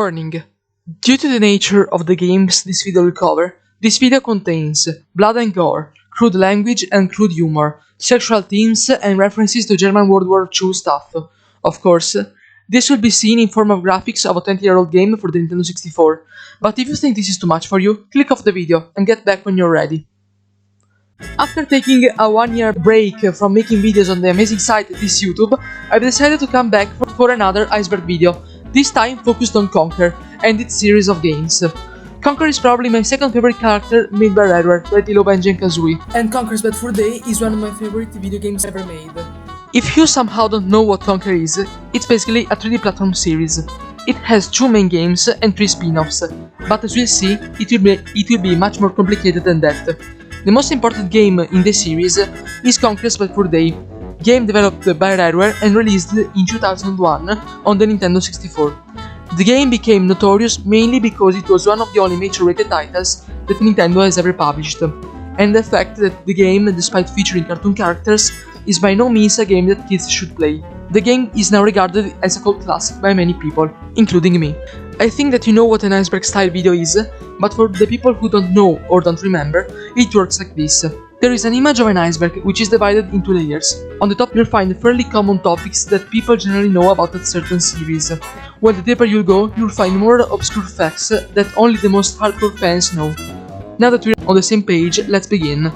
Warning! Due to the nature of the games this video will cover, this video contains blood and gore, crude language and crude humor, sexual themes and references to German World War II stuff. Of course, this will be seen in form of graphics of a 20-year-old game for the Nintendo 64, but if you think this is too much for you, click off the video and get back when you're ready. After taking a 1-year break from making videos on the amazing site that is YouTube, I've decided to come back for another Iceberg video, this time focused on Conker and its series of games. Conker is probably my second favorite character made by Rareware, Pretty Low and Kazooie, and Conker's Bad Fur Day is one of my favorite video games ever made. If you somehow don't know what Conker is, it's basically a 3D platform series. It has 2 main games and 3 spin-offs, but as we'll see, it will be much more complicated than that. The most important game in the series is Conker's Bad Fur Day, game developed by Rareware and released in 2001 on the Nintendo 64. The game became notorious mainly because it was one of the only mature-rated titles that Nintendo has ever published, and the fact that the game, despite featuring cartoon characters, is by no means a game that kids should play. The game is now regarded as a cult classic by many people, including me. I think that you know what an Iceberg-style video is, but for the people who don't know or don't remember, it works like this. There is an image of an iceberg which is divided into layers. On the top you'll find fairly common topics that people generally know about a certain series. While the deeper you'll go, you'll find more obscure facts that only the most hardcore fans know. Now that we're on the same page, let's begin.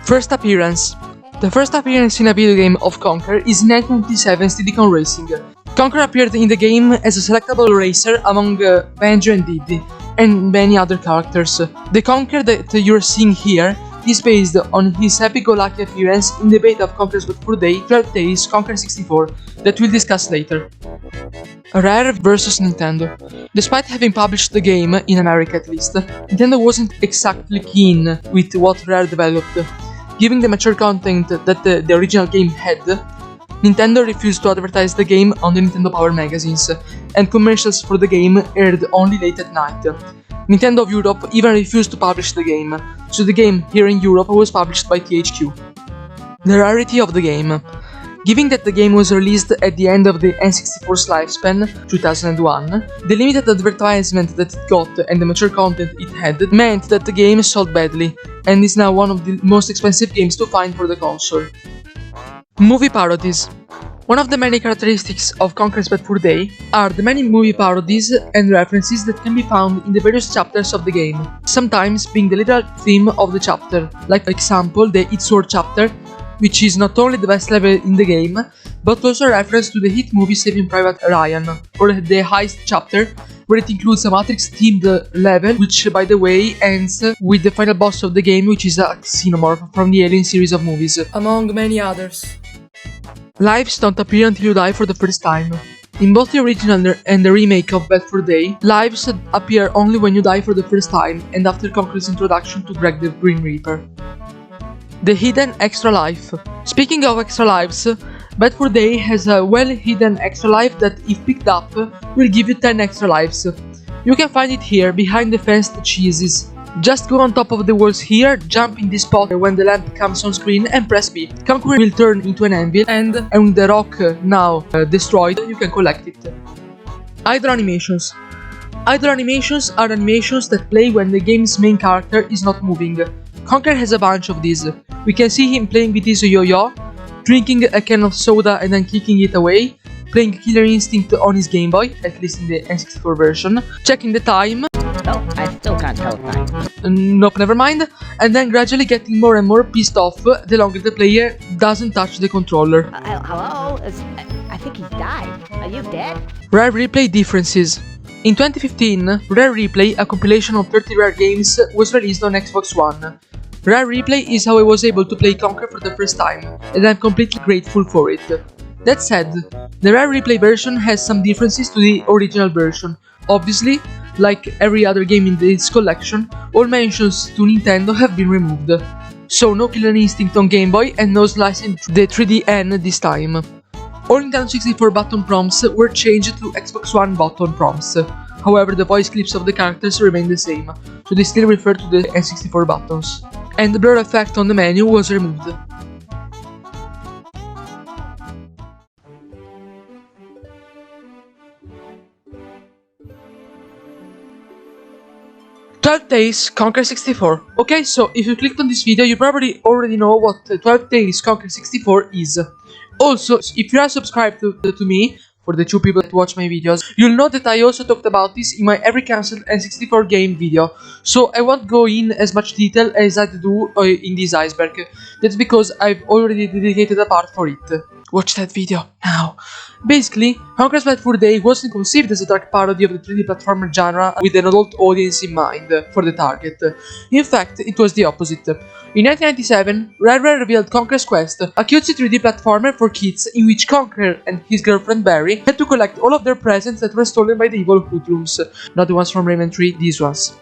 First appearance. The first appearance in a video game of Conker is in 1997's Diddy Kong Racing. Conker appeared in the game as a selectable racer among Banjo and Diddy, and many other characters. The Conker that you're seeing here is based on his happy-go-lucky appearance in the beta of Conker's Bad Fur Day 12 Days Conker 64, that we'll discuss later. Rare vs Nintendo. Despite having published the game, in America at least, Nintendo wasn't exactly keen with what Rare developed. Given the mature content that the original game had, Nintendo refused to advertise the game on the Nintendo Power magazines, and commercials for the game aired only late at night. Nintendo of Europe even refused to publish the game, so the game here in Europe was published by THQ. The rarity of the game. Given that the game was released at the end of the N64's lifespan, 2001, the limited advertisement that it got and the mature content it had meant that the game sold badly, and is now one of the most expensive games to find for the console. Movie parodies. One of the many characteristics of Conker's Bad Fur Day are the many movie parodies and references that can be found in the various chapters of the game, sometimes being the literal theme of the chapter, like for example the It's War chapter, which is not only the best level in the game, but also a reference to the hit movie Saving Private Ryan, or the Heist chapter, where it includes a Matrix-themed level, which by the way ends with the final boss of the game, which is a xenomorph from the Alien series of movies, among many others. Lives don't appear until you die for the first time. In both the original and the remake of Bad Fur Day, lives appear only when you die for the first time, and after Conker's introduction to Greg the Green Reaper. The hidden extra life. Speaking of extra lives, Bad Fur Day has a well-hidden extra life that, if picked up, will give you 10 extra lives. You can find it here, behind the fenced cheeses. Just go on top of the walls here, jump in this spot when the lamp comes on screen and press B. Conker will turn into an anvil, and with the rock now destroyed, you can collect it. Idle animations. Idle animations are animations that play when the game's main character is not moving. Conker has a bunch of these. We can see him playing with his yo-yo, drinking a can of soda and then kicking it away, playing Killer Instinct on his Game Boy, at least in the N64 version, checking the time. Oh, I still can't tell time. Nope, never mind. And then gradually getting more and more pissed off the longer the player doesn't touch the controller. Hello? I think he's died. Are you dead? Rare Replay differences. In 2015, Rare Replay, a compilation of 30 Rare games, was released on Xbox One. Rare Replay is how I was able to play Conker for the first time, and I'm completely grateful for it. That said, the Rare Replay version has some differences to the original version. Obviously, like every other game in this collection, all mentions to Nintendo have been removed. So no Killer Instinct on Game Boy and no slicing the 3DN this time. All Nintendo 64 button prompts were changed to Xbox One button prompts. However, the voice clips of the characters remain the same, so they still refer to the N64 buttons. And the blur effect on the menu was removed. 12 Days Conker 64. Okay, so if you clicked on this video, you probably already know what 12 Days Conker 64 is. Also, if you are subscribed to me, for the 2 people that watch my videos, you'll know that I also talked about this in my every cancelled N64 game video. So I won't go in as much detail as I do in this iceberg. That's because I've already dedicated a part for it. Watch that video now. Basically, Conker's Bad Fur Day wasn't conceived as a dark parody of the 3D platformer genre with an adult audience in mind for the target. In fact, it was the opposite. In 1997, Rareware revealed Conker's Quest, a cutesy 3D platformer for kids in which Conker and his girlfriend Barry had to collect all of their presents that were stolen by the evil hoodlums. Not the ones from Rayman 3, these ones.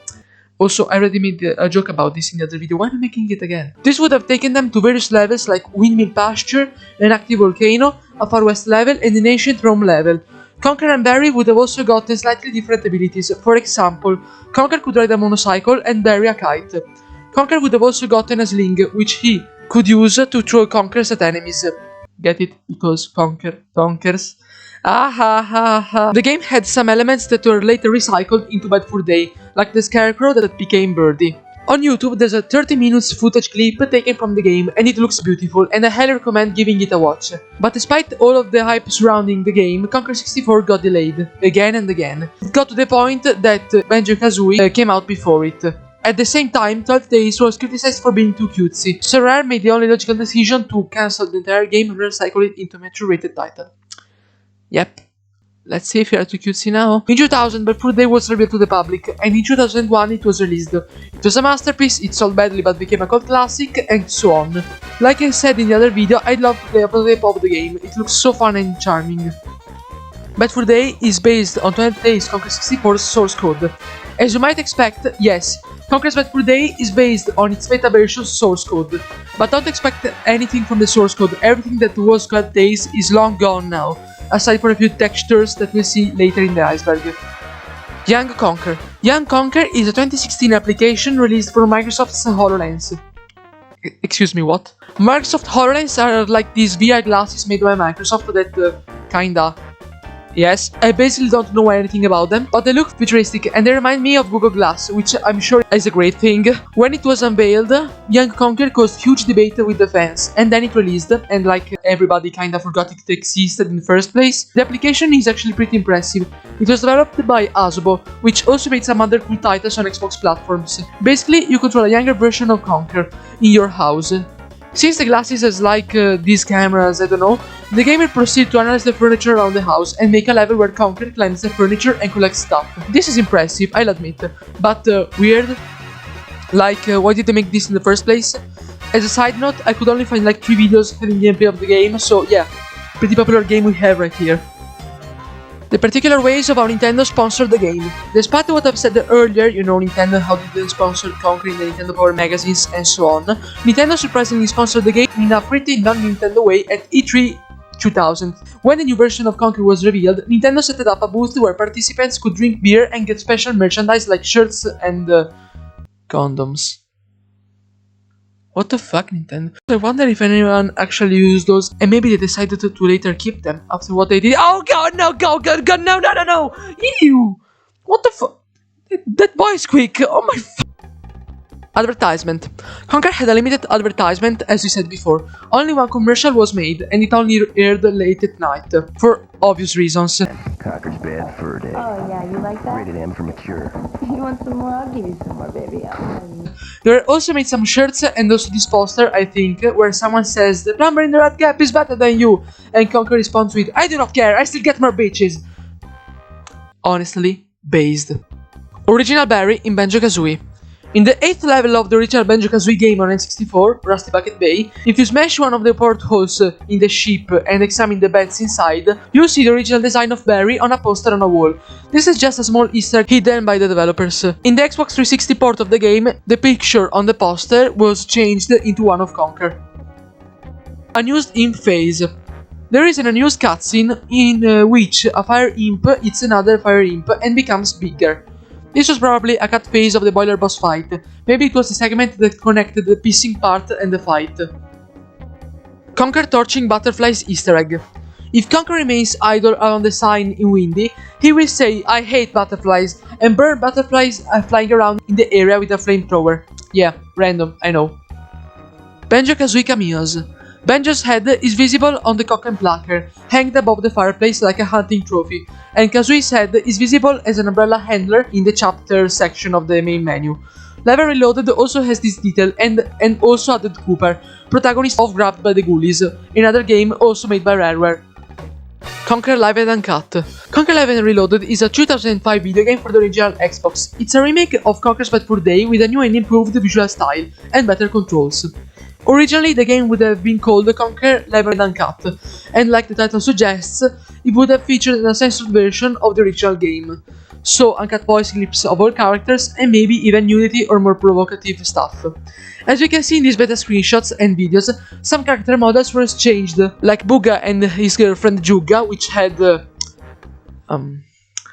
Also, I already made a joke about this in the other video, why am I making it again? This would have taken them to various levels like Windmill Pasture, an active volcano, a Far West level, and an ancient Rome level. Conker and Barry would have also gotten slightly different abilities. For example, Conker could ride a motorcycle and Barry a kite. Conker would have also gotten a sling, which he could use to throw conkers at enemies. Get it? Because conkers. The game had some elements that were later recycled into Bad Fur Day, like the scarecrow that became Birdie. On YouTube there's a 30 minutes footage clip taken from the game and it looks beautiful and I highly recommend giving it a watch. But despite all of the hype surrounding the game, Conker 64 got delayed, again and again. It got to the point that Banjo-Kazooie came out before it. At the same time, 12 Days was criticized for being too cutesy, so Rare made the only logical decision to cancel the entire game and recycle it into a mature-rated title. Yep. Let's see if you are too cutesy now. In 2000, Bad Fur Day was revealed to the public, and in 2001 it was released. It was a masterpiece, it sold badly but became a cult classic, and so on. Like I said in the other video, I'd love to play a prototype of the game, it looks so fun and charming. Bad Fur Day is based on 12 Days Conker 64's source code. As you might expect, yes, Conker's Bad Fur Day is based on its beta version's source code. But don't expect anything from the source code, everything that was 12 Days is long gone now, aside for a few textures that we'll see later in the iceberg. Young Conker. Young Conker is a 2016 application released for Microsoft's HoloLens. Excuse me, what? Microsoft HoloLens are like these VR glasses made by Microsoft that kinda... Yes, I basically don't know anything about them, but they look futuristic and they remind me of Google Glass, which I'm sure is a great thing. When it was unveiled, Young Conker caused huge debate with the fans, and then it released, and like everybody kinda forgot it existed in the first place. The application is actually pretty impressive. It was developed by Asobo, which also made some other cool titles on Xbox platforms. Basically, you control a younger version of Conker in your house. Since the glasses has like these cameras, I don't know, the game will proceed to analyze the furniture around the house and make a level where Conker climbs the furniture and collects stuff. This is impressive, I'll admit, but weird. Like, why did they make this in the first place? As a side note, I could only find like 3 videos having gameplay of the game, so yeah, pretty popular game we have right here. The particular ways of how Nintendo sponsored the game. Despite what I've said earlier, you know, Nintendo how they sponsored Conker in the Nintendo Power magazines and so on, Nintendo surprisingly sponsored the game in a pretty non-Nintendo way at E3 2000. When the new version of Conker was revealed, Nintendo set up a booth where participants could drink beer and get special merchandise like shirts and condoms. What the fuck, Nintendo? I wonder if anyone actually used those and maybe they decided to later keep them after what they did. Oh god, no, god, no! Ew! What the fuck? That boy is quick! Oh my f. Advertisement. Conker had a limited advertisement, as we said before. Only one commercial was made, and it only aired late at night, for obvious reasons. Conker's Bad Fur Day. Oh, yeah, you like that? Rated M for mature. You want some more? I'll give you some more, baby. There were also made some shirts and also this poster, I think, where someone says, "The plumber in the red cap is better than you," and Conker responds with, "I do not care, I still get more bitches." Honestly, based. Original Barry in Banjo-Kazooie. In the 8th level of the original Banjo-Kazooie game on N64, Rusty Bucket Bay, if you smash one of the portholes in the ship and examine the beds inside, you'll see the original design of Barry on a poster on a wall. This is just a small Easter egg hidden by the developers. In the Xbox 360 port of the game, the picture on the poster was changed into one of Conker. Unused imp phase. There is an unused cutscene in which a fire imp eats another fire imp and becomes bigger. This was probably a cut phase of the boiler boss fight. Maybe it was the segment that connected the pissing part and the fight. Conker torching butterflies Easter egg. If Conker remains idle around the sign in windy, he will say, "I hate butterflies," and burn butterflies flying around in the area with a flamethrower. Yeah, random, I know. Banjo-Kazooie cameos. Banjo's head is visible on the cock and plucker, hanged above the fireplace like a hunting trophy, and Kazooie's head is visible as an umbrella handler in the chapter section of the main menu. Live and Reloaded also has this detail and also added Cooper, protagonist of Grabbed by the Ghoulies, another game also made by Rareware. Conker Live and Uncut. Conker Live and Reloaded is a 2005 video game for the original Xbox. It's a remake of Conker's Bad Fur Day with a new and improved visual style and better controls. Originally, the game would have been called Conker Live and Uncut, and like the title suggests, it would have featured an uncensored version of the original game. So, uncut voice clips of all characters and maybe even nudity or more provocative stuff. As you can see in these beta screenshots and videos, some character models were changed, like Booga and his girlfriend Juga, which had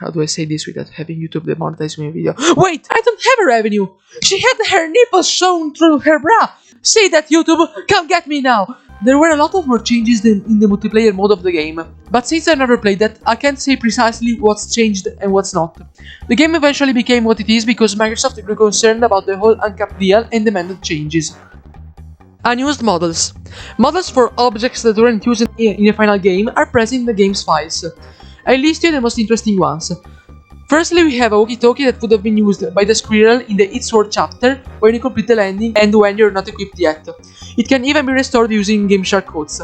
how do I say this without having YouTube demonetize my video? Wait, I don't have a revenue! She had her nipples shown through her bra! Say that, YouTube! Come get me now! There were a lot of more changes than in the multiplayer mode of the game, but since I never played that, I can't say precisely what's changed and what's not. The game eventually became what it is because Microsoft grew concerned about the whole uncapped deal and demanded changes. Unused models. Models for objects that weren't used in the final game are present in the game's files. I list you the most interesting ones. Firstly, we have a walkie-talkie that would have been used by the squirrel in the It's Sword chapter when you complete the landing and when you're not equipped yet. It can even be restored using game shortcodes.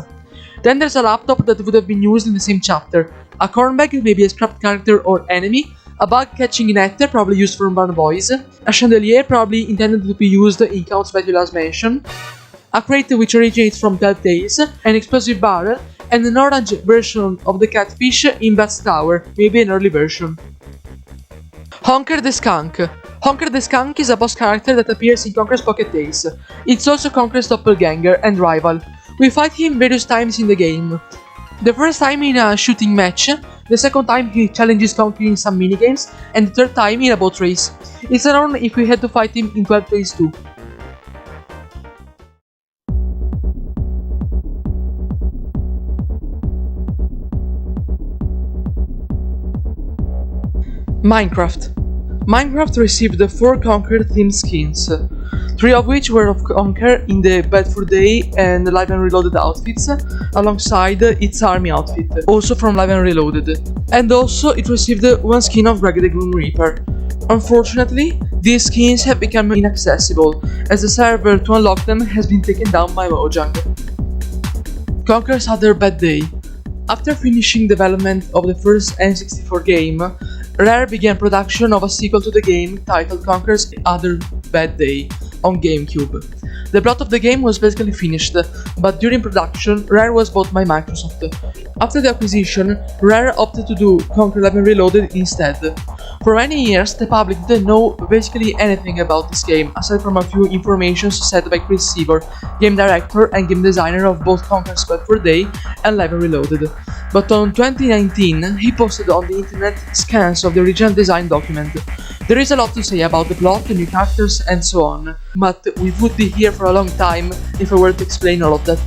Then there's a laptop that would have been used in the same chapter, a cornbag, maybe a scrapped character or enemy, a bug-catching net, probably used for Urban Boys, a chandelier, probably intended to be used in counts that you last mentioned, a crate which originates from Telltales, an explosive barrel, and an orange version of the catfish in Bat's Tower, maybe an early version. Honker the Skunk. Honker the Skunk is a boss character that appears in Conker's Pocket Ace. It's also Conker's doppelganger and rival. We fight him various times in the game. The first time in a shooting match, the second time he challenges Conker in some minigames, and the third time in a boat race. It's an honor if we had to fight him in 12 days too. Minecraft. Minecraft received 4 Conker themed skins, 3 of which were of Conker in the Bad Fur Day and Live and Reloaded outfits, alongside its army outfit, also from Live and Reloaded. And also it received 1 skin of Greg the Grim Reaper. Unfortunately, these skins have become inaccessible, as the server to unlock them has been taken down by Mojang. Conker's Other Bad Day. After finishing development of the first N64 game, Rare began production of a sequel to the game titled Conker's Other Bad Day on GameCube. The plot of the game was basically finished, but during production, Rare was bought by Microsoft. After the acquisition, Rare opted to do Conker Live and Reloaded instead. For many years, the public didn't know basically anything about this game, aside from a few informations said by Chris Seavor, game director and game designer of both Conker's Bad Fur Day and Live and Reloaded. But on 2019, he posted on the internet scans of the original design document. There is a lot to say about the plot, the new characters, and so on, but we would be here for a long time if I were to explain all of that.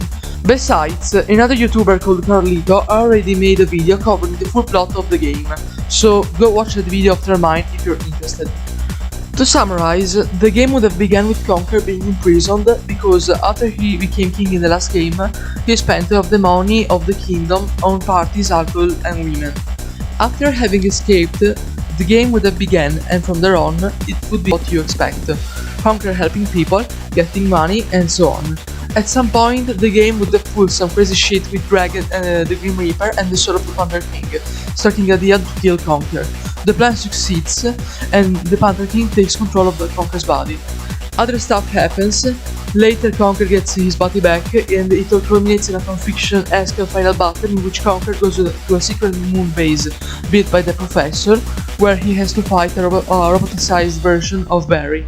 Besides, another YouTuber called Carlito already made a video covering the full plot of the game, so go watch that video after mine if you're interested. To summarize, the game would have begun with Conker being imprisoned because after he became king in the last game, he spent of the money of the kingdom on parties, alcohol and women. After having escaped, the game would have begun, and from there on, it would be what you expect. Conker helping people, getting money, and so on. At some point, the game would have pulled some crazy shit with Greg and the Grim Reaper and the Soul of the Panther King, starting a deal to kill Conker. The plan succeeds, and the Panther King takes control of the Conker's body. Other stuff happens. Later, Conker gets his body back, and it all culminates in a fanfiction-esque final battle in which Conker goes to a secret moon base built by the Professor, where he has to fight a roboticized version of Barry.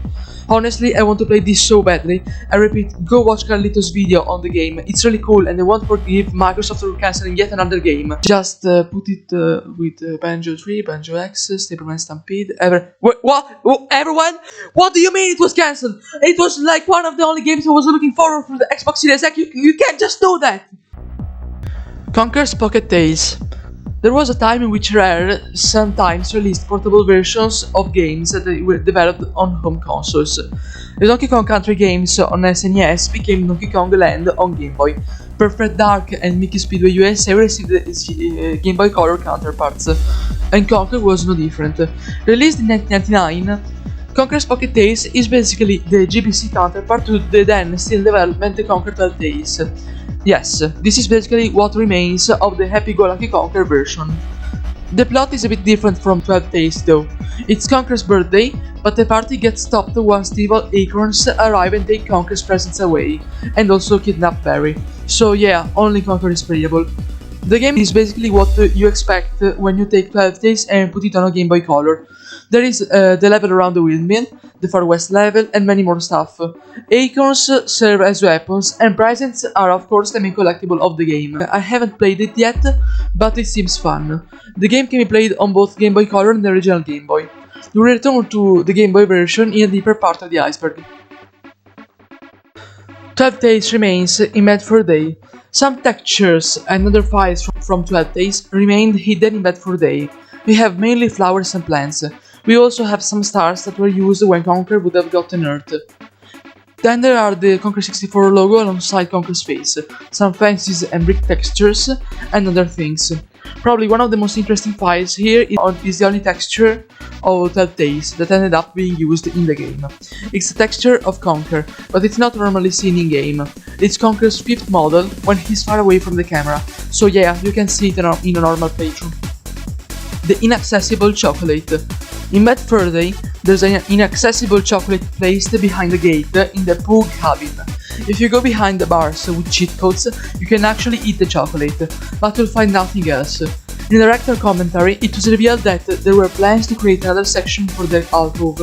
Honestly, I want to play this so badly. I repeat, go watch Carlito's video on the game. It's really cool, and I won't forgive Microsoft for cancelling yet another game. Just put it with Banjo 3, Banjo X, Stapleman Stampede, what? Everyone? What do you mean it was cancelled? It was like one of the only games I was looking forward for the Xbox Series X. You can't just do that! Conker's Pocket Tales. There was a time in which Rare sometimes released portable versions of games that were developed on home consoles. The Donkey Kong Country games on SNES became Donkey Kong Land on Game Boy. Perfect Dark and Mickey Speedway USA received Game Boy Color counterparts, and Conker was no different. Released in 1999, Conker's Pocket Tales is basically the GBC counterpart to the then still in development Conker 12 Tales. Yes, this is basically what remains of the happy-go-lucky Conker version. The plot is a bit different from 12 Tales though. It's Conker's birthday, but the party gets stopped once the evil acorns arrive and take Conker's presents away, and also kidnap Barry. So yeah, only Conker is playable. The game is basically what you expect when you take 12 Tales and put it on a Game Boy Color. There is the level around the windmill, the Far West level, and many more stuff. Acorns serve as weapons, and presents are of course the main collectible of the game. I haven't played it yet, but it seems fun. The game can be played on both Game Boy Color and the original Game Boy. We return to the Game Boy version in a deeper part of the iceberg. 12 Tales remains in Bedford Day. Some textures and other files from 12 Tales remained hidden in Bedford Day. We have mainly flowers and plants. We also have some stars that were used when Conker would have gotten Earth. Then there are the Conker 64 logo alongside Conker's face, some fences and brick textures, and other things. Probably one of the most interesting files here is the only texture of 12 Tales that ended up being used in the game. It's the texture of Conker, but it's not normally seen in game. It's Conker's fifth model when he's far away from the camera, so yeah, you can see it in a normal playthrough. The inaccessible chocolate. In Bedford Day, there's an inaccessible chocolate placed behind the gate in the Pug cabin. If you go behind the bars with cheat codes, you can actually eat the chocolate, but you'll find nothing else. In the director commentary, it was revealed that there were plans to create another section for the alcove,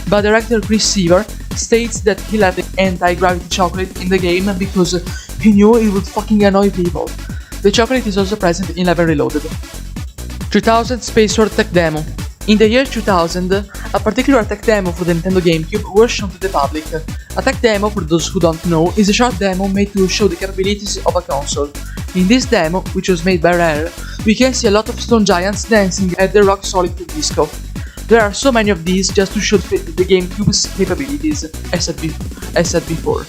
but director Chris Seaver states that he left the anti-gravity chocolate in the game because he knew it would fucking annoy people. The chocolate is also present in Level Reloaded. 2000 Space Sword Tech Demo. In the year 2000, a particular tech demo for the Nintendo GameCube was shown to the public. A tech demo, for those who don't know, is a short demo made to show the capabilities of a console. In this demo, which was made by Rare, we can see a lot of stone giants dancing at the rock-solid disco. There are so many of these just to show the GameCube's capabilities, as said before.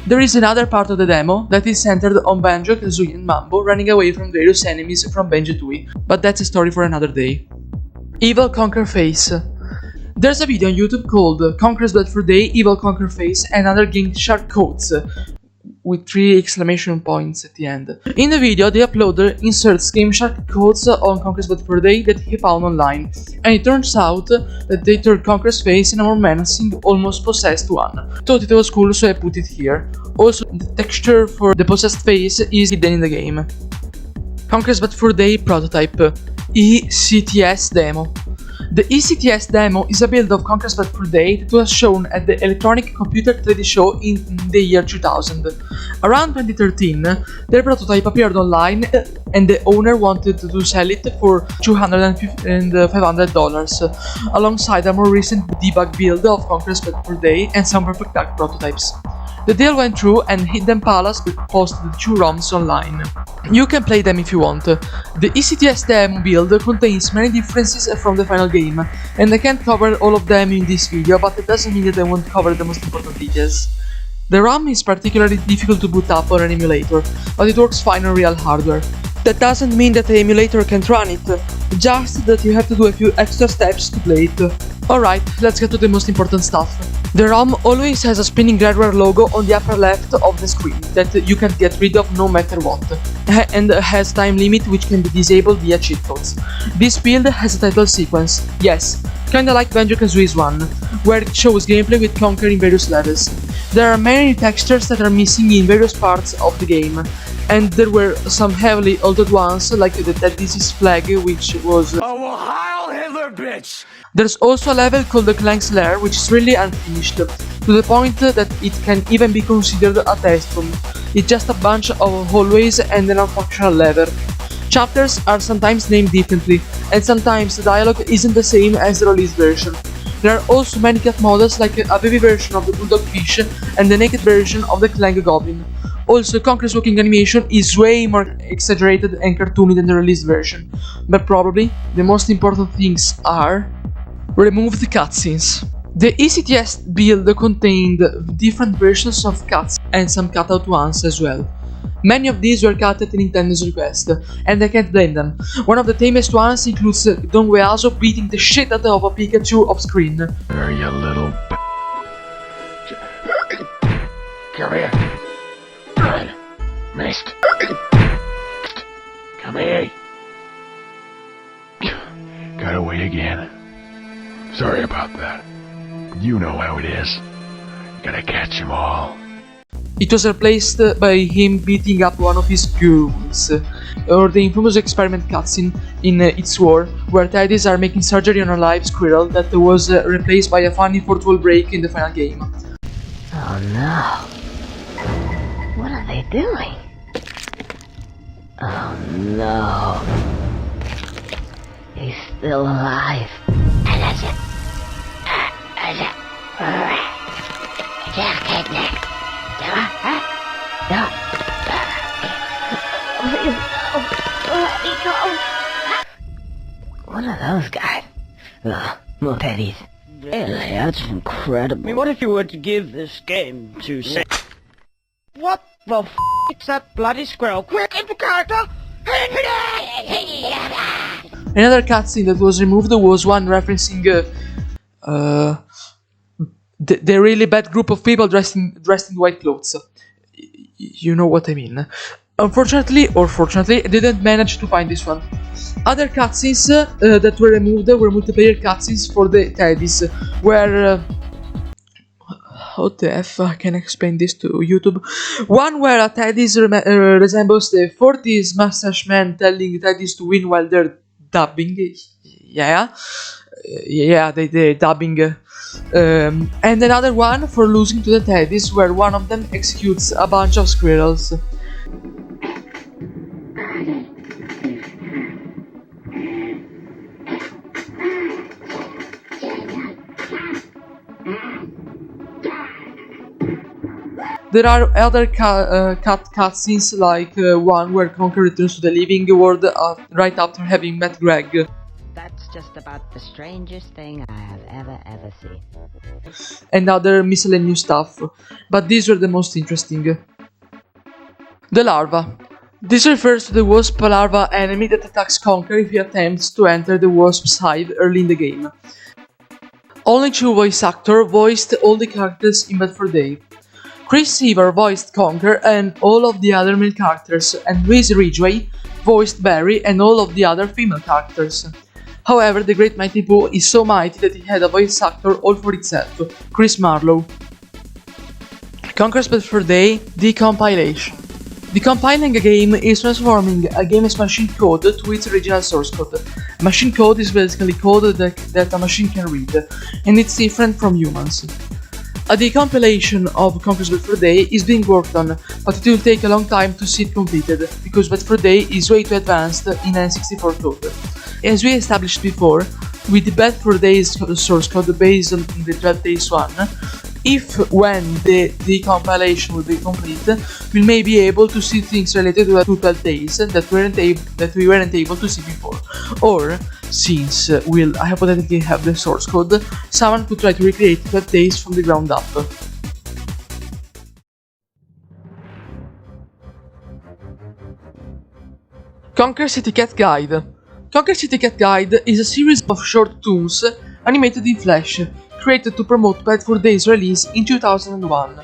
There is another part of the demo that is centered on Banjo, Kazooie and Mambo running away from various enemies from Banjo-Tooie, but that's a story for another day. Evil Conker Face. There's a video on YouTube called Conker's Bedford Day, Evil Conker Face and other Game Shark Codes, with 3 exclamation points at the end. In the video, the uploader inserts Game Shark codes on Conker's Bedford Day that he found online, and it turns out that they turned Conker's face in a more menacing, almost possessed one. Thought it was cool, so I put it here. Also, the texture for the possessed face is hidden in the game. Conker's Bedford Day Prototype ECTS Demo. The ECTS demo is a build of Conker's Bedford Day that was shown at the Electronic Computer 3D show in the year 2000. Around 2013, their prototype appeared online and the owner wanted to sell it for $200 and $500, alongside a more recent debug build of Conker's Bedford Day and some Perfect Dark prototypes. The deal went through and Hidden Palace posted 2 ROMs online. You can play them if you want. The ECTS demo build contains many differences from the final game, and I can't cover all of them in this video, but it doesn't mean that I won't cover the most important details. The ROM is particularly difficult to boot up on an emulator, but it works fine on real hardware. That doesn't mean that the emulator can't run it, just that you have to do a few extra steps to play it. Alright, let's get to the most important stuff. The ROM always has a spinning rareware logo on the upper left of the screen that you can get rid of no matter what, and has time limit which can be disabled via cheat codes. This build has a title sequence, yes, kinda like Banjo-Kazooie's one, where it shows gameplay with Conker in various levels. There are many textures that are missing in various parts of the game, and there were some heavily altered ones like the Dead Disease flag, which was Heil Hitler, bitch! There's also a level called the Clank's Lair, which is really unfinished, to the point that it can even be considered a test room. It's just a bunch of hallways and an unfunctional lever. Chapters are sometimes named differently, and sometimes the dialogue isn't the same as the release version. There are also many cat models like a baby version of the Bulldog Fish and the naked version of the Clang Goblin. Also, Conker's walking animation is way more exaggerated and cartoony than the released version, but probably the most important things are: remove the cutscenes. The ECTS build contained different versions of cuts and some cutout ones as well. Many of these were cut at Nintendo's request, and I can't blame them. One of the tamest ones includes Don Weazo beating the shit out of a Pikachu off screen. Where are you, little Come here. Missed. Come here. Got away again. Sorry about that. You know how it is. Gotta catch 'em all. It was replaced by him beating up one of his goons, or the infamous experiment cutscene in It's War, where teddies are making surgery on a live squirrel that was replaced by a funny fourth wall break in the final game. Oh no. What are they doing? Oh no. He's still alive. What are those guys? More teddies. Really, that's incredible. I mean, what if you were to give this game to say... What the f*** is that bloody squirrel? Quick, into character! Another cutscene that was removed was one referencing the really bad group of people dressed in white clothes. You know what I mean. Unfortunately, or fortunately, I didn't manage to find this one. Other cutscenes that were removed were multiplayer cutscenes for the teddies, where... how the F I can explain this to YouTube? One where a teddies resembles the 40s mustache man telling teddies to win while they're dubbing. Yeah, they're dubbing. And another one for losing to the teddies, where one of them executes a bunch of squirrels. There are other cutscenes, like one where Conker returns to the living world right after having met Greg. That's just about the strangest thing I have ever seen. And other miscellaneous stuff, but these were the most interesting. The larva. This refers to the wasp larva enemy that attacks Conker if he attempts to enter the wasp's hive early in the game. Only 2 voice actors voiced all the characters in Bad Fur Day. Chris Seaver voiced Conker and all of the other male characters, and Louise Ridgway voiced Barry and all of the other female characters. However, the Great Mighty Boo is so mighty that it had a voice actor all for itself, Chris Marlowe. Conker's Bad Fur Day Decompilation. Decompiling a game is transforming a game's machine code to its original source code. Machine code is basically code that a machine can read, and it's different from humans. A decompilation of Conker's Bad Fur Day is being worked on, but it will take a long time to see it completed, because Bad Fur Day is way too advanced in N64 code. As we established before, with the Bad Fur Day's source code based on the 12 Days one, when the decompilation will be complete, we may be able to see things related to 12 Days that we weren't able to see before. Or, since we'll hypothetically have the source code, someone could try to recreate 12 Days from the ground up. Conker City Cat Guide. Conker City Cat Guide is a series of short toons animated in Flash, created to promote Bad Fur Day's release in 2001.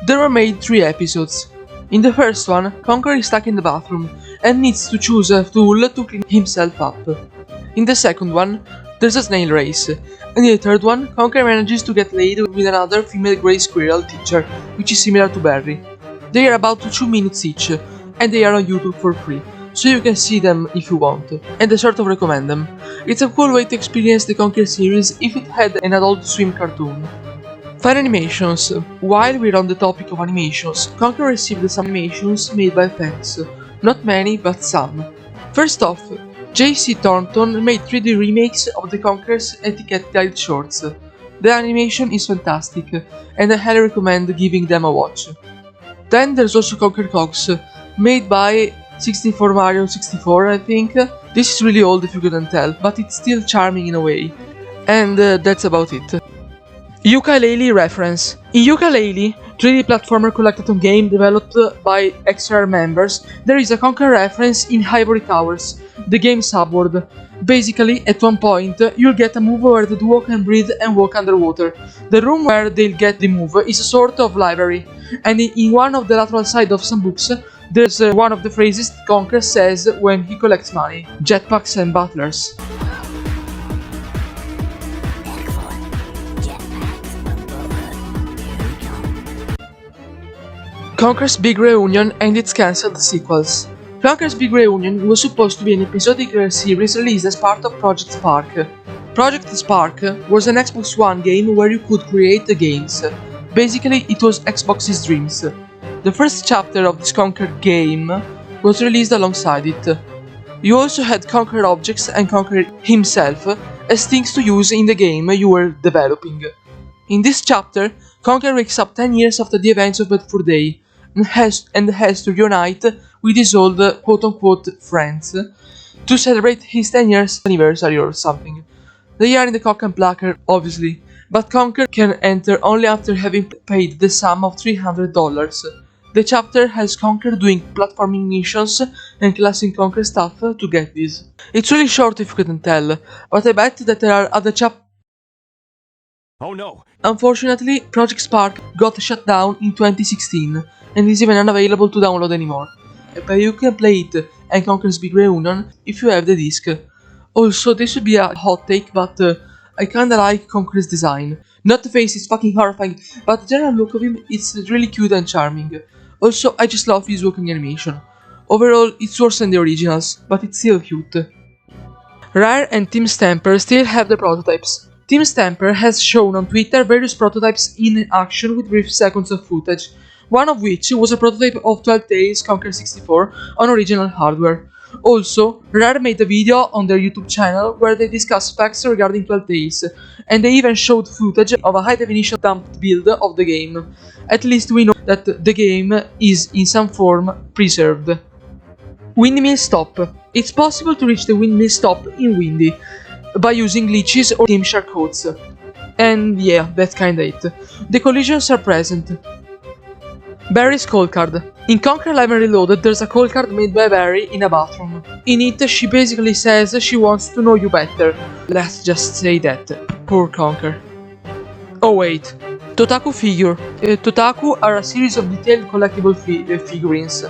There were made 3 episodes. In the first one, Conker is stuck in the bathroom and needs to choose a tool to clean himself up. In the second one, there's a snail race, and in the third one, Conker manages to get laid with another female grey squirrel teacher, which is similar to Barry. They are about 2 minutes each, and they are on YouTube for free, so you can see them if you want, and I sort of recommend them. It's a cool way to experience the Conker series if it had an Adult Swim cartoon. Fire animations. While we're on the topic of animations, Conker received some animations made by fans. Not many, but some. First off, J.C. Thornton made 3D remakes of the Conker's Etiquette Guide shorts. The animation is fantastic, and I highly recommend giving them a watch. Then there's also Conker Cox, made by 64 Mario 64, I think. This is really old if you couldn't tell, but it's still charming in a way. And that's about it. Yooka-Laylee reference. In Yooka-Laylee, 3D platformer collectathon game developed by XR members, there is a Conker reference in Ivory Towers, the game subworld. Basically, at one point, you'll get a move where the duo can breathe and walk underwater. The room where they'll get the move is a sort of library, and in one of the lateral side of some books, there's one of the phrases Conker says when he collects money: jetpacks and butlers. Conker's Big Reunion and its cancelled sequels. Conker's Big Reunion was supposed to be an episodic series released as part of Project Spark. Project Spark was an Xbox One game where you could create the games. Basically, it was Xbox's dreams. The first chapter of this Conker game was released alongside it. You also had Conker objects and Conker himself as things to use in the game you were developing. In this chapter, Conker wakes up 10 years after the events of Bedford Day and has to reunite with his old quote-unquote friends to celebrate his 10 years anniversary or something. They are in the cock and placker, obviously, but Conker can enter only after having paid the sum of $300. The chapter has Conker doing platforming missions and classing Conker stuff to get this. It's really short if you couldn't tell, but I bet that there are other Oh no! Unfortunately, Project Spark got shut down in 2016 and is even unavailable to download anymore. But you can play it and Conker's Big Reunion if you have the disc. Also, this would be a hot take, but I kinda like Conker's design. Not the face is fucking horrifying, but the general look of him is really cute and charming. Also, I just love his walking animation. Overall, it's worse than the originals, but it's still cute. Rare and Team Stamper still have the prototypes. Team Stamper has shown on Twitter various prototypes in action with brief seconds of footage, one of which was a prototype of 12 Days Conker 64 on original hardware. Also, Rare made a video on their YouTube channel where they discuss facts regarding 12 Days, and they even showed footage of a high-definition dumped build of the game. At least we know that the game is in some form preserved. Windmill Stop. It's possible to reach the windmill stop in Windy by using glitches or Gymshark codes. And yeah, that's kinda it. The collisions are present. Barry's call card. In Conker Live and Reloaded, there's a call card made by Barry in a bathroom. In it, she basically says she wants to know you better. Let's just say that. Poor Conker. Oh wait. Totaku figure. Totaku are a series of detailed collectible figurines.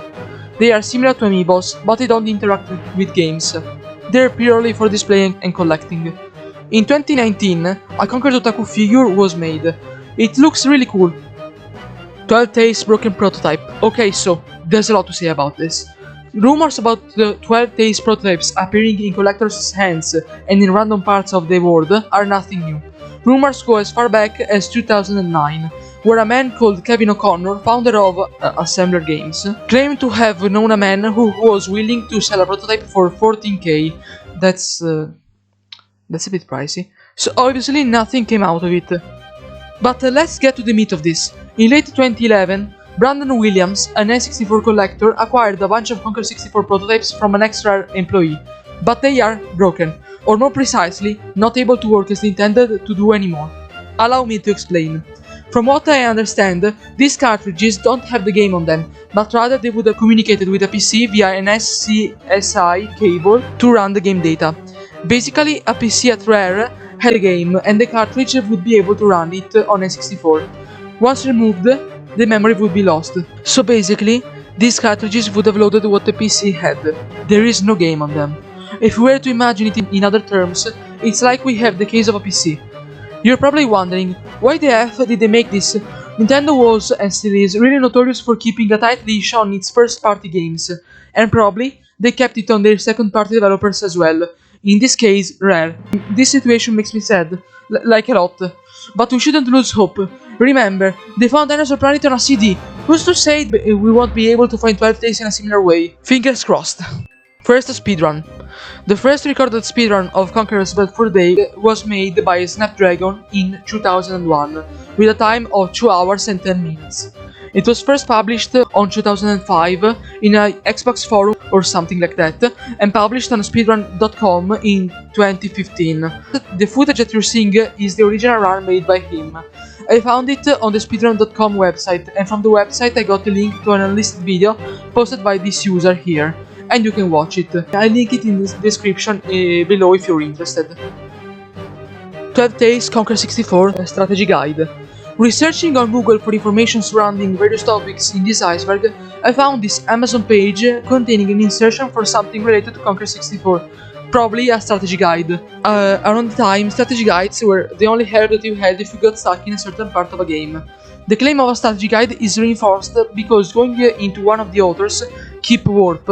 They are similar to amiibos, but they don't interact with games. They're purely for displaying and collecting. In 2019, a Conker Totaku figure was made. It looks really cool. 12 Days broken prototype. Okay, so there's a lot to say about this. Rumors about the 12 Days prototypes appearing in collectors' hands and in random parts of the world are nothing new. Rumors go as far back as 2009, where a man called Kevin O'Connor, founder of Assembler Games, claimed to have known a man who was willing to sell a prototype for $14K. That's a bit pricey. So obviously nothing came out of it. But let's get to the meat of this. In late 2011, Brandon Williams, an N64 collector, acquired a bunch of Conker 64 prototypes from an extra employee, but they are broken, or more precisely, not able to work as intended to do anymore. Allow me to explain. From what I understand, these cartridges don't have the game on them, but rather they would have communicated with a PC via an SCSI cable to run the game data. Basically, a PC at Rare had a game, and the cartridge would be able to run it on N64. Once removed, the memory would be lost. So basically, these cartridges would have loaded what the PC had. There is no game on them. If we were to imagine it in other terms, it's like we have the case of a PC. You're probably wondering, why the F did they make this? Nintendo was, and still is, really notorious for keeping a tight leash on its first-party games, and probably they kept it on their second-party developers as well. In this case, Rare. This situation makes me sad, like a lot. But we shouldn't lose hope. Remember, they found Dinosaur Planet on a CD. Who's to say we won't be able to find 12 Days in a similar way? Fingers crossed. First speedrun. The first recorded speedrun of Conker's Bedford Day was made by Snapdragon in 2001, with a time of 2 hours and 10 minutes. It was first published on 2005 in a Xbox forum or something like that, and published on speedrun.com in 2015. The footage that you're seeing is the original run made by him. I found it on the speedrun.com website, and from the website I got a link to an unlisted video posted by this user here, and you can watch it. I'll link it in the description below if you're interested. 12 Days Conker 64 Strategy Guide. Researching on Google for information surrounding various topics in this iceberg, I found this Amazon page containing an insertion for something related to Conker 64, probably a strategy guide. Around the time, strategy guides were the only help that you had if you got stuck in a certain part of a game. The claim of a strategy guide is reinforced because going into one of the authors, Keep Warp,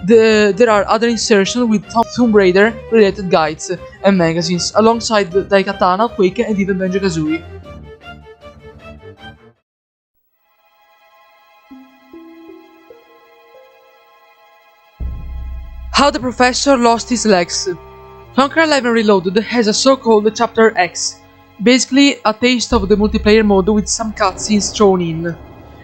there are other insertions with Tomb Raider related guides and magazines, alongside Daikatana, Quake and even Banjo-Kazooie. How the Professor Lost His Legs. Conker 11 Reloaded has a so-called Chapter X, basically a taste of the multiplayer mode with some cutscenes thrown in.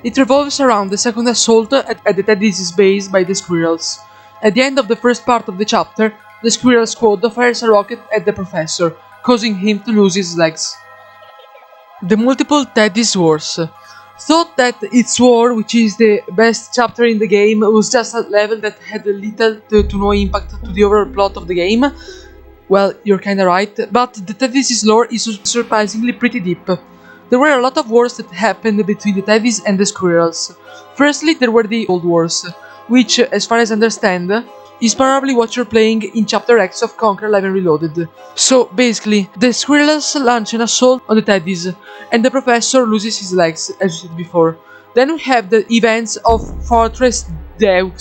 It revolves around the second assault at the Teddy's base by the squirrels. At the end of the first part of the chapter, the squirrel squad fires a rocket at the Professor, causing him to lose his legs. The multiple Teddy's Wars. Thought that its war, which is the best chapter in the game, was just a level that had little to no impact to the overall plot of the game. Well, you're kinda right, but the Teddy's lore is surprisingly pretty deep. There were a lot of wars that happened between the Teddies and the squirrels. Firstly, there were the Old Wars, which, as far as I understand, is probably what you're playing in Chapter X of Conker 11 Reloaded. So, basically, the squirrels launch an assault on the Teddies, and the Professor loses his legs, as you said before. Then we have the events of Fortress Deux,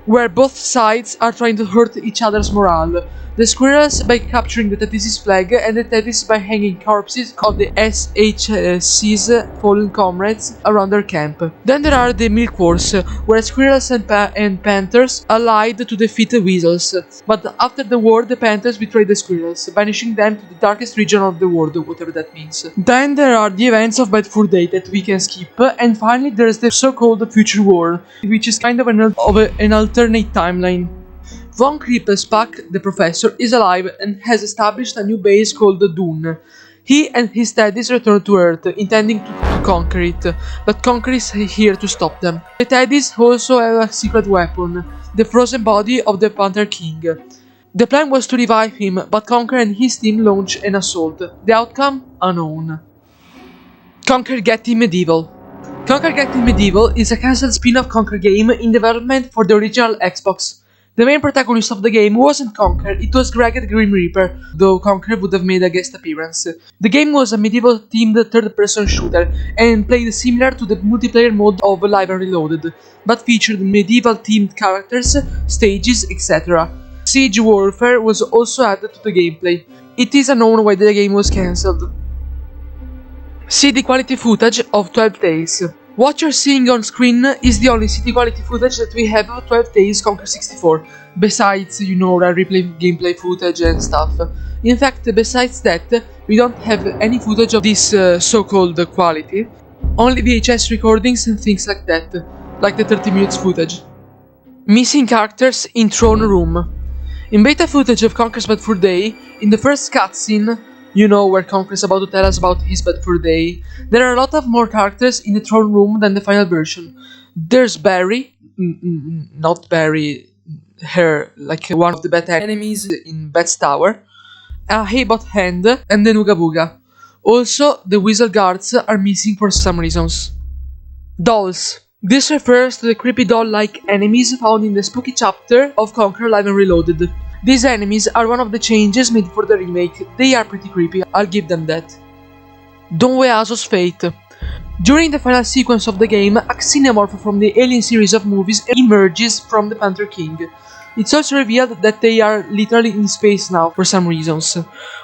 where both sides are trying to hurt each other's morale. The squirrels by capturing the Teddy's flag, and the Teddies by hanging corpses of the SHC's fallen comrades around their camp. Then there are the Milk Wars, where squirrels and panthers allied to defeat the weasels, but after the war the panthers betrayed the squirrels, banishing them to the darkest region of the world, whatever that means. Then there are the events of Bad Fur Day that we can skip, and finally there's the so-called Future War, which is kind of an alternate timeline. Von Krippelsbach, the Professor, is alive and has established a new base called the Dune. He and his Teddies return to Earth, intending to conquer it, but Conker is here to stop them. The Teddies also have a secret weapon, the frozen body of the Panther King. The plan was to revive him, but Conker and his team launch an assault. The outcome? Unknown. Conker Getting Medieval. Conker Getting Medieval is a cancelled spin-off Conker game in development for the original Xbox. The main protagonist of the game wasn't Conker, it was Greg the Grim Reaper, though Conker would have made a guest appearance. The game was a medieval-themed third-person shooter, and played similar to the multiplayer mode of Live and Reloaded, but featured medieval-themed characters, stages, etc. Siege Warfare was also added to the gameplay. It is unknown why the game was cancelled. CD quality footage of 12 Days. What you're seeing on screen is the only CD quality footage that we have of 12 Days Conker 64, besides, rare replay gameplay footage and stuff. In fact, besides that, we don't have any footage of this so-called quality, only VHS recordings and things like that, like the 30 minutes footage. Missing characters in Throne Room. In beta footage of Conker's Bad Fur Day, in the first cutscene, where Conker is about to tell us about his Bad Fur Day, there are a lot of more characters in the throne room than the final version. There's Barry, not Barry, her, like one of the beta enemies in Bat's Tower, a Haybot Hand, and the Nooga Booga. Also, the Weasel Guards are missing for some reasons. Dolls. This refers to the creepy doll-like enemies found in the spooky chapter of Conker Live and Reloaded. These enemies are one of the changes made for the remake. They are pretty creepy, I'll give them that. Don Weaso's Fate. During the final sequence of the game, a xenomorph from the Alien series of movies emerges from the Panther King. It's also revealed that they are literally in space now for some reasons.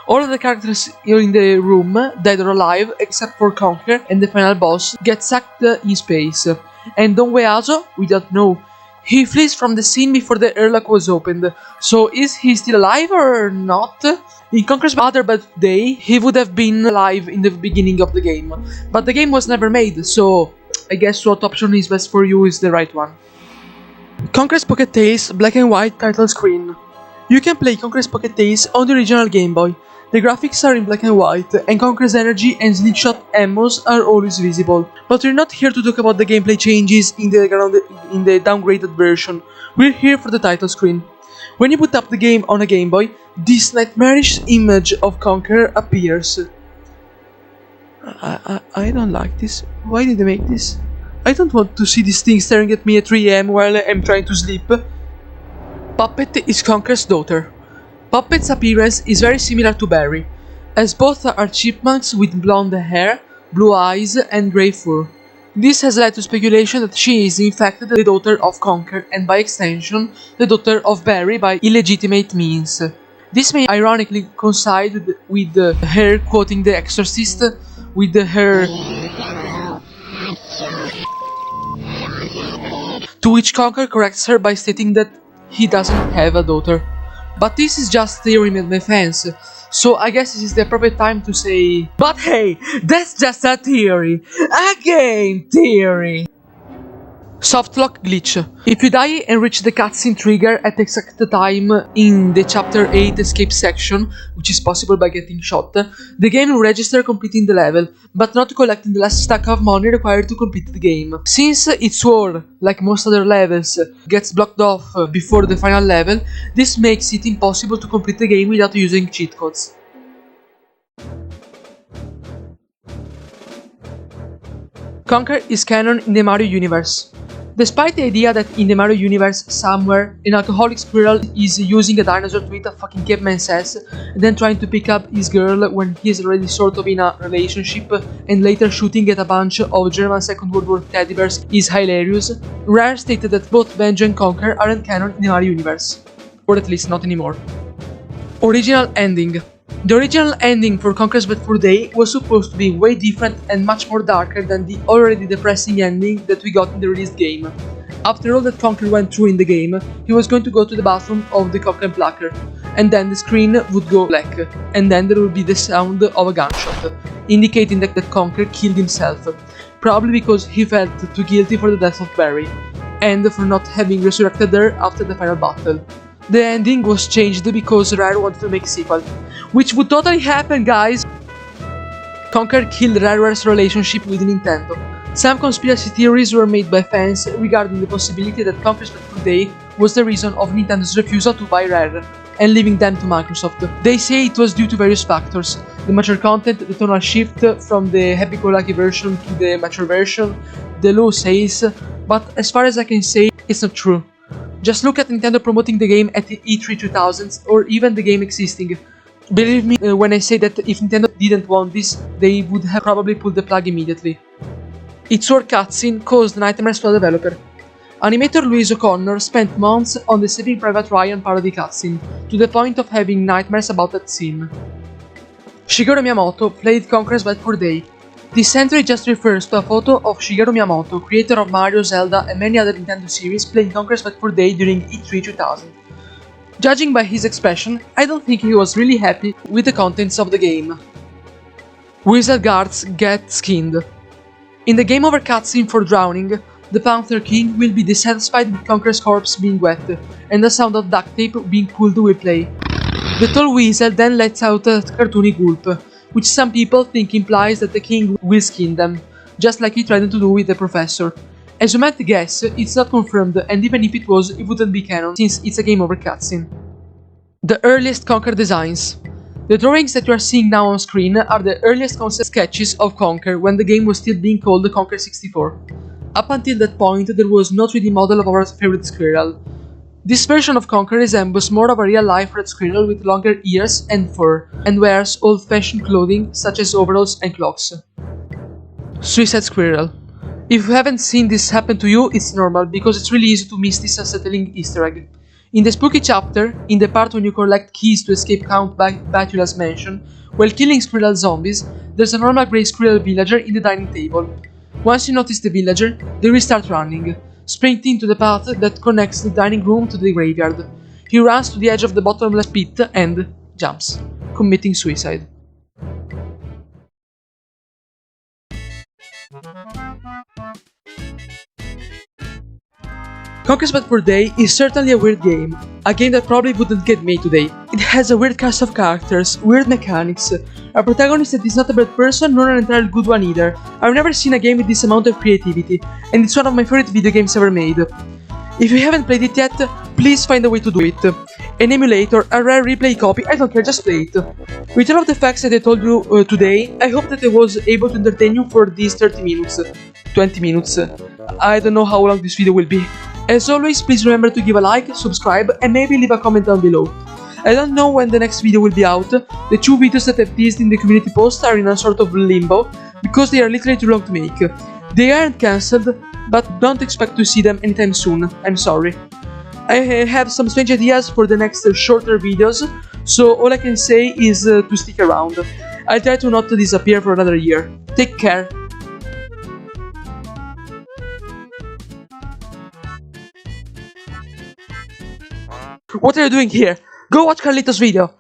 All of the characters in the room, dead or alive, except for Conker and the final boss, get sucked in space. And Don Weaso, we don't know. He flees from the scene before the airlock was opened, so is he still alive or not? In Conker's other Bad Day, he would have been alive in the beginning of the game, but the game was never made, so I guess what option is best for you is the right one. Conker's Pocket Tales Black and White title screen. You can play Conker's Pocket Tales on the original Game Boy. The graphics are in black and white, and Conker's energy and slingshot ammos are always visible. But we're not here to talk about the gameplay changes in the downgraded version. We're here for the title screen. When you boot up the game on a Game Boy, this nightmarish image of Conker appears. I don't like this. Why did they make this? I don't want to see this thing staring at me at 3 AM while I'm trying to sleep. Puppet is Conker's daughter. Puppet's appearance is very similar to Barry, as both are chipmunks with blonde hair, blue eyes and grey fur. This has led to speculation that she is in fact the daughter of Conker and by extension the daughter of Barry by illegitimate means. This may ironically coincide with her quoting The Exorcist, with her to which Conker corrects her by stating that he doesn't have a daughter. But this is just theory made by fans, so I guess this is the appropriate time to say, but hey, that's just a theory, a game theory! Softlock glitch. If you die and reach the cutscene trigger at the exact time in the chapter 8 escape section, which is possible by getting shot, the game will register completing the level, but not collecting the last stack of money required to complete the game. Since its wall, like most other levels, gets blocked off before the final level, this makes it impossible to complete the game without using cheat codes. Conker is canon in the Mario universe. Despite the idea that in the Mario universe somewhere an alcoholic squirrel is using a dinosaur to eat a fucking caveman's ass and then trying to pick up his girl when he is already sort of in a relationship and later shooting at a bunch of German Second World War teddy bears is hilarious, Rare stated that both Benjo and Conker aren't canon in the Mario universe. Or at least not anymore. Original ending. The original ending for Conker's Bad Fur Day was supposed to be way different and much more darker than the already depressing ending that we got in the released game. After all that Conker went through in the game, he was going to go to the bathroom of the Cock and Plucker, and then the screen would go black, and then there would be the sound of a gunshot, indicating that Conker killed himself, probably because he felt too guilty for the death of Barry, and for not having resurrected her after the final battle. The ending was changed because Rare wanted to make a sequel, which would totally happen, guys! Conker killed Rareware's relationship with Nintendo. Some conspiracy theories were made by fans regarding the possibility that Conker's Bad Fur Day was the reason of Nintendo's refusal to buy Rare and leaving them to Microsoft. They say it was due to various factors: the mature content, the tonal shift from the happy-go-lucky version to the mature version, the low sales, but as far as I can say, it's not true. Just look at Nintendo promoting the game at the E3 2000s, or even the game existing. Believe me when I say that if Nintendo didn't want this, they would have probably pulled the plug immediately. Its war cutscene caused nightmares to the developer. Animator Louise O'Connor spent months on the Saving Private Ryan parody cutscene, to the point of having nightmares about that scene. Shigeru Miyamoto played Conker's Bad Fur Day. This entry just refers to a photo of Shigeru Miyamoto, creator of Mario, Zelda and many other Nintendo series, playing Conker's Bad Fur Day during E3 2000. Judging by his expression, I don't think he was really happy with the contents of the game. Wizard guards get skinned. In the game over cutscene for drowning, the Panther King will be dissatisfied with Conker's corpse being wet, and the sound of duct tape being pulled will play. The tall weasel then lets out a cartoony gulp, which some people think implies that the king will skin them, just like he tried to do with the professor. As you might guess, it's not confirmed, and even if it was, it wouldn't be canon, since it's a game over cutscene. The earliest Conker designs. The drawings that you are seeing now on screen are the earliest concept sketches of Conker when the game was still being called Conker 64. Up until that point, there was no 3D model of our favorite squirrel. This version of Conker resembles more of a real-life red squirrel with longer ears and fur, and wears old-fashioned clothing such as overalls and clogs. Suicide Squirrel. If you haven't seen this happen to you, it's normal, because it's really easy to miss this unsettling Easter egg. In the spooky chapter, in the part when you collect keys to escape Count Batula's mansion, while killing squirrel zombies, there's a normal grey squirrel villager in the dining table. Once you notice the villager, they will start running, sprinting to the path that connects the dining room to the graveyard. He runs to the edge of the bottomless pit and jumps, committing suicide. Conker's Bad Fur Day is certainly a weird game, a game that probably wouldn't get made today. It has a weird cast of characters, weird mechanics, a protagonist that is not a bad person nor an entirely good one either. I've never seen a game with this amount of creativity, and it's one of my favorite video games ever made. If you haven't played it yet, please find a way to do it. An emulator, a rare replay copy, I don't care, just play it. With all of the facts that I told you today, I hope that I was able to entertain you for these 30 minutes. 20 minutes. I don't know how long this video will be. As always, please remember to give a like, subscribe, and maybe leave a comment down below. I don't know when the next video will be out. The 2 videos that I've teased in the community post are in a sort of limbo, because they are literally too long to make. They aren't cancelled, but don't expect to see them anytime soon, I'm sorry. I have some strange ideas for the next shorter videos, so all I can say is to stick around. I'll try to not disappear for another year. Take care. What are you doing here? Go watch Carlito's video!